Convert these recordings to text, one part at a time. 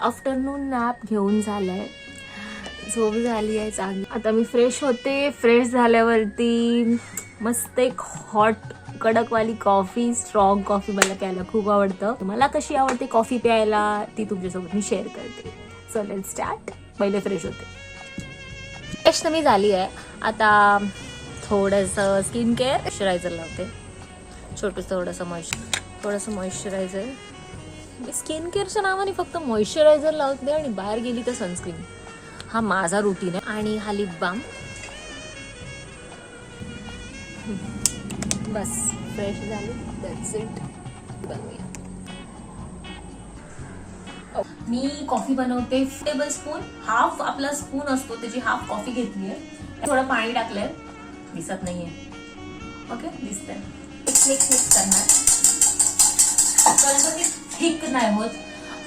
Afternoon nap घेऊन झालाय, झोप झाली आहे चांगली. आता मी फ्रेश होते. फ्रेश झाल्यावरती मस्त एक हॉट कडकवाली कॉफी, स्ट्रॉंग कॉफी मला प्यायला खूप आवडतं. मला कशी आवडते कॉफी प्यायला ती तुमच्यासोबत मी शेअर करते. So let's start. पहिले फ्रेश होते. फ्रेश तर मी झाली आहे. आता थोडंसं स्किन केअर, मॉइश्चरायझर लावते. थोडंसं मॉइश्चरायझर. मी स्किन केअरच्या नावाने फक्त मॉइश्चरायझर लावते आणि बाहेर गेली तर सनस्क्रीन. हा माझा रुटीन आहे. आणि हा लिप बाम. बस फ्रेश झाली. That's it. बनवूया. मी कॉफी बनवते. टेबल स्पून, हाफ आपला स्पून असतो त्याची हाफ कॉफी घेतली आहे. थोडं पाणी टाकलंय, दिसत नाहीये. ओके, दिसतंय. मिक्स करणार. थिक नाही होत.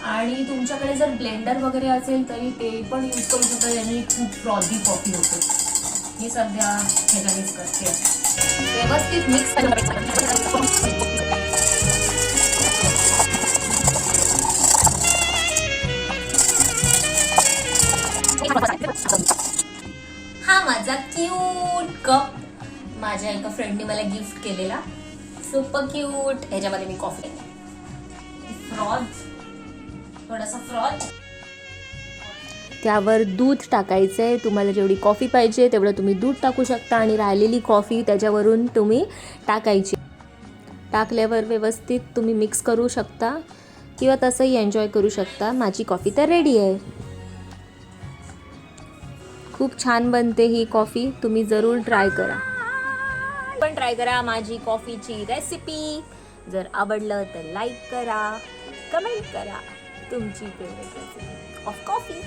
आणि तुमच्याकडे जर ब्लेंडर वगैरे असेल तरी ते पण यूज करू शकता. यांनी खूप फ्रॉझी कॉफी होते. मी सध्या ह्याच्यानेच करते. व्यवस्थित मिक्स हा माझा क्यूट कप माझ्या एका फ्रेंडने मला गिफ्ट केलेला. Super cute. ह्याच्यामध्ये मी कॉफी, थोडासा फ्रॉज, त्यावर दूध टाकायचंय. तुम्हाला जेवढी कॉफी पाहिजे तेवढं तुम्ही दूध टाकू शकता आणि राहिलेली कॉफी त्याच्यावरून तुम्ही टाकायची. टाकल्यावर व्यवस्थित तुम्ही मिक्स करू शकता किंवा तसंही एन्जॉय करू शकता. माझी कॉफी तर रेडी आहे. खूप छान बनते ही कॉफी. तुम्ही जरूर ट्राय करा. पण ट्राय करा माझी कॉफीची रेसिपी. जर आवडलं तर लाईक करा, कमेंट करा तुमची फेवरेट रेसिपी ऑफ कॉफी.